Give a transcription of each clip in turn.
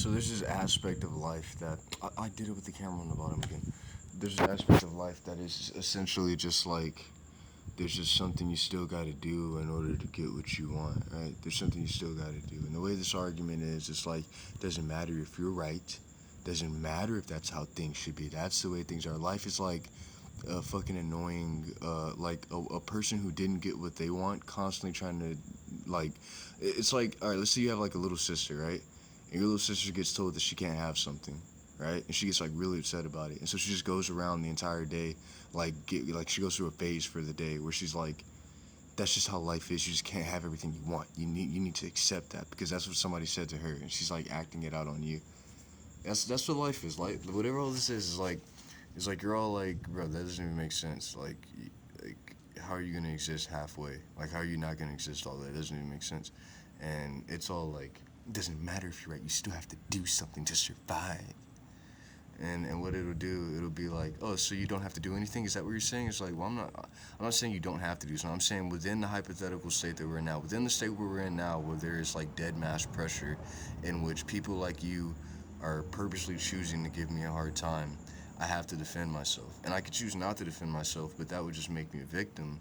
So there's this aspect of life that I did it with the camera on the bottom again. There's an aspect of life that is essentially just like there's just something you still got to do in order to get what you want, right? There's something you still got to do. And the way this argument is, it's like doesn't matter if you're right, doesn't matter if that's how things should be. That's the way things are. Life is like a fucking annoying, like a person who didn't get what they want, constantly trying to, like, it's like, all right, let's say you have like a little sister, right? And your little sister gets told that she can't have something, right? And she gets like really upset about it, and so she just goes around the entire day, like she goes through a phase for the day where she's like, that's just how life is. You just can't have everything you want. You need to accept that because that's what somebody said to her, and she's like acting it out on you. That's what life is like. Whatever all this is like, it's like you're all like, bro, that doesn't even make sense. Like, how are you gonna exist halfway? Like, how are you not gonna exist all that? It doesn't even make sense. And it's all like, it doesn't matter if you're right. You still have to do something to survive. And what it'll do, it'll be like, oh, so you don't have to do anything? Is that what you're saying? It's like, well, I'm not saying you don't have to do something. I'm saying within the hypothetical state that we're in now, within the state where we're in now, where there is like dead mass pressure, in which people like you are purposely choosing to give me a hard time, I have to defend myself. And I could choose not to defend myself, but that would just make me a victim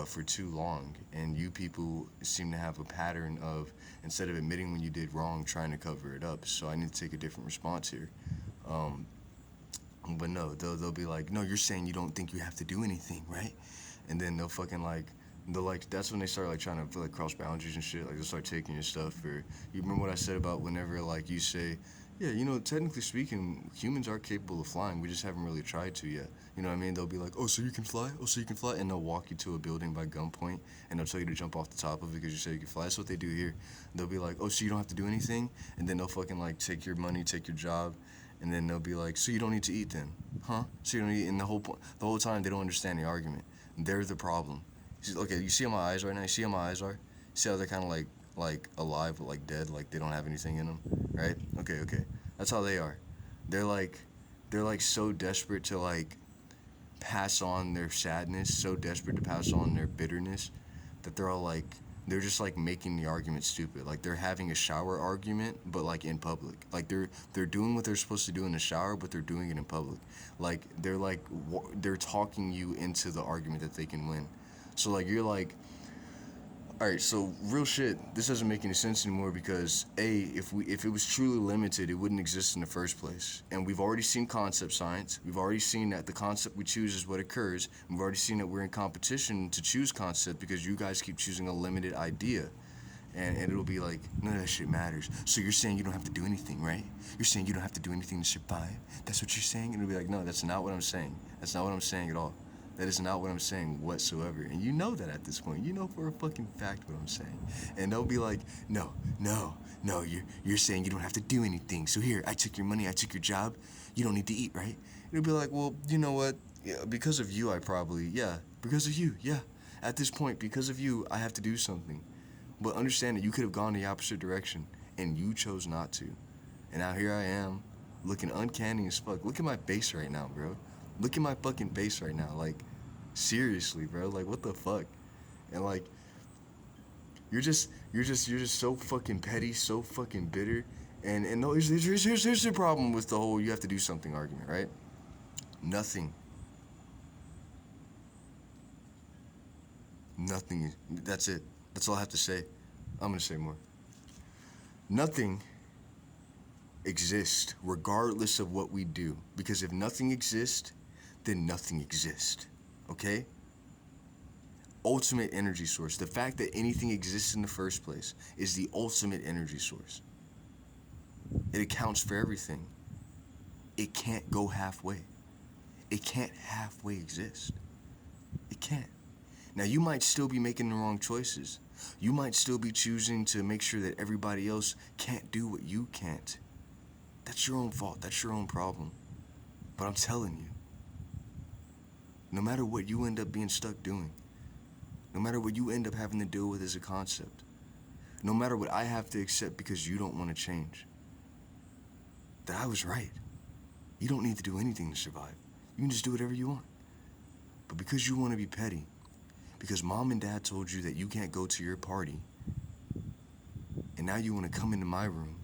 for too long. And you people seem to have a pattern of, instead of admitting when you did wrong, trying to cover it up. So I need to take a different response here. Um, but no, they'll be like, no, you're saying you don't think you have to do anything, right? And then they'll fucking like, they'll like, that's when they start like trying to like cross boundaries and shit. Like they'll start taking your stuff. Or you remember what I said about whenever like you say, yeah, you know, technically speaking, humans are capable of flying. We just haven't really tried to yet. You know what I mean? They'll be like, oh, so you can fly? Oh, so you can fly? And they'll walk you to a building by gunpoint, and they'll tell you to jump off the top of it because you say you can fly. That's what they do here. They'll be like, oh, so you don't have to do anything? And then they'll fucking like take your money, take your job, and then they'll be like, so you don't need to eat then, huh? So you don't eat, and the whole time they don't understand the argument. They're the problem. Okay, you see how my eyes right now? You see how my eyes are? See how they're kind of like alive but like dead, like they don't have anything in them, right? Okay. That's how they are. They're like they're like so desperate to like pass on their sadness, so desperate to pass on their bitterness that they're all like they're just like making the argument stupid. Like they're having a shower argument, but like in public. Like they're doing what they're supposed to do in the shower, but they're doing it in public. Like they're talking you into the argument that they can win. So like you're like, all right, so real shit. This doesn't make any sense anymore because if it was truly limited, it wouldn't exist in the first place. And we've already seen concept science. We've already seen that the concept we choose is what occurs. We've already seen that we're in competition to choose concept because you guys keep choosing a limited idea. And it'll be like, none of that shit matters. So you're saying you don't have to do anything, right? You're saying you don't have to do anything to survive. That's what you're saying? And it'll be like, no, that's not what I'm saying. That's not what I'm saying at all. That is not what I'm saying whatsoever. And you know that at this point. You know for a fucking fact what I'm saying. And they'll be like, no, you're saying you don't have to do anything. So here, I took your money, I took your job. You don't need to eat, right? It'll be like, well, you know what? Yeah, because of you, because of you, yeah. At this point, because of you, I have to do something. But understand that you could have gone the opposite direction, and you chose not to. And now here I am, looking uncanny as fuck. Look at my face right now, bro. Look at my fucking face right now. Like, seriously, bro. Like, what the fuck? And like, you're just so fucking petty, so fucking bitter. And no, here's the problem with the whole you have to do something argument, right? Nothing. Nothing. That's it. That's all I have to say. I'm gonna say more. Nothing exists regardless of what we do. Because if nothing exists, then nothing exists. Okay? Ultimate energy source. The fact that anything exists in the first place is the ultimate energy source. It accounts for everything. It can't go halfway. It can't halfway exist. It can't. Now, you might still be making the wrong choices. You might still be choosing to make sure that everybody else can't do what you can't. That's your own fault. That's your own problem. But I'm telling you, no matter what you end up being stuck doing, no matter what you end up having to deal with as a concept, no matter what I have to accept because you don't want to change, that I was right. You don't need to do anything to survive. You can just do whatever you want. But because you want to be petty, because mom and dad told you that you can't go to your party, and now you want to come into my room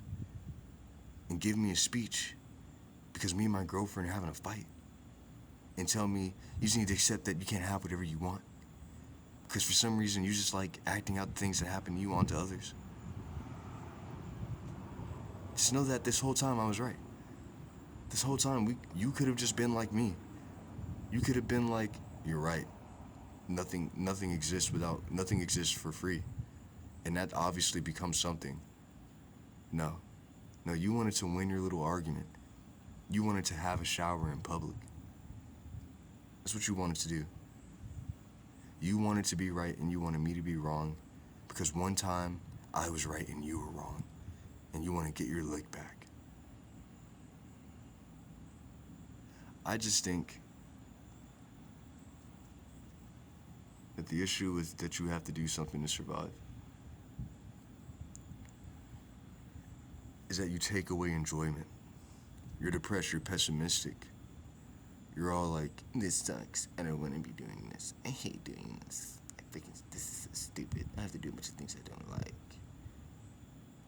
give me a speech because me and my girlfriend are having a fight and tell me you just need to accept that you can't have whatever you want because for some reason you just like acting out the things that happen to you onto others. Just know that this whole time I was right. This whole time you could have just been like me. You could have been like, you're right. Nothing exists for free. And that obviously becomes something. No, you wanted to win your little argument. You wanted to have a shower in public. That's what you wanted to do. You wanted to be right and you wanted me to be wrong because one time I was right and you were wrong. And you want to get your lick back. I just think that the issue is that you have to do something to survive. Is that you take away enjoyment. You're depressed, you're pessimistic. You're all like, this sucks, I don't want to be doing this. I hate doing this. This is so stupid. I have to do a bunch of things I don't like.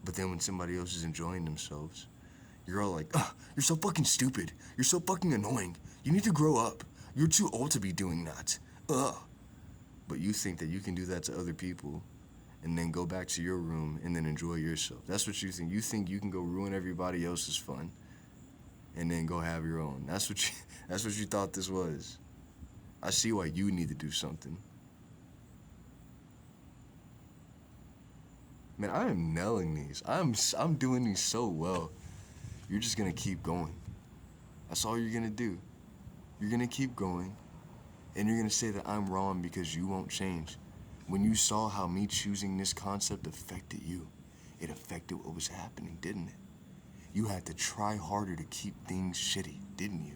But then when somebody else is enjoying themselves, you're all like, you're so fucking stupid. You're so fucking annoying. You need to grow up. You're too old to be doing that. But you think that you can do that to other people and then go back to your room and then enjoy yourself. That's what you think. You think you can go ruin everybody else's fun and then go have your own. That's what you thought this was. I see why you need to do something. Man, I am nailing these. I'm doing these so well. You're just gonna keep going. That's all you're gonna do. You're gonna keep going, and you're gonna say that I'm wrong because you won't change. When you saw how me choosing this concept affected you, it affected what was happening, didn't it? You had to try harder to keep things shitty, didn't you?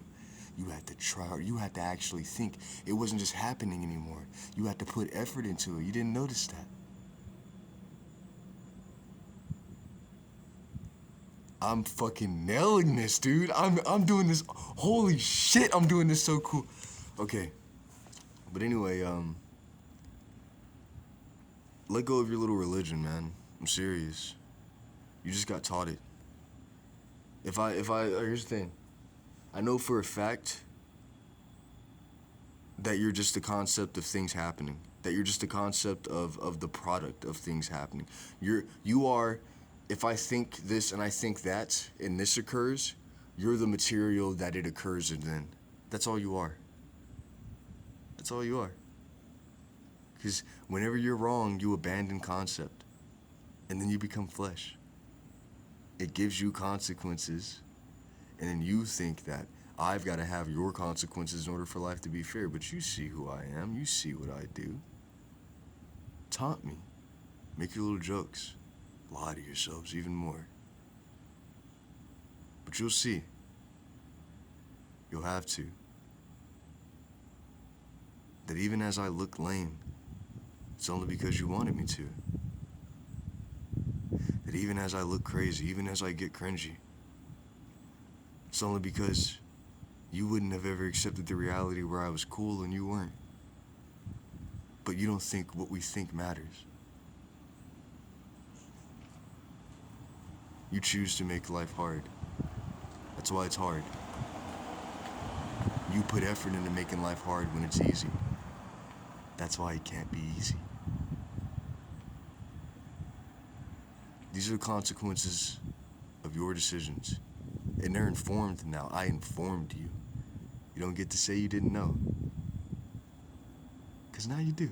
You had to try hard. You had to actually think. It wasn't just happening anymore. You had to put effort into it. You didn't notice that. I'm fucking nailing this, dude. I'm doing this. Holy shit, I'm doing this so cool. Okay. But anyway, let go of your little religion, man. I'm serious. You just got taught it. Here's the thing. I know for a fact that you're just the concept of things happening. That you're just the concept of the product of things happening. You are, if I think this and I think that, and this occurs, you're the material that it occurs in then. That's all you are. That's all you are. Because whenever you're wrong, you abandon concept. And then you become flesh. It gives you consequences. And then you think that I've got to have your consequences in order for life to be fair. But you see who I am. You see what I do. Taunt me. Make your little jokes. Lie to yourselves even more. But you'll see. You'll have to. That even as I look lame, it's only because you wanted me to. That even as I look crazy, even as I get cringy, it's only because you wouldn't have ever accepted the reality where I was cool and you weren't. But you don't think what we think matters. You choose to make life hard. That's why it's hard. You put effort into making life hard when it's easy. That's why it can't be easy. These are the consequences of your decisions. And they're informed now. I informed you. You don't get to say you didn't know. Because now you do.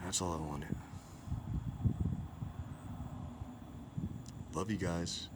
That's all I wanted. Love you guys.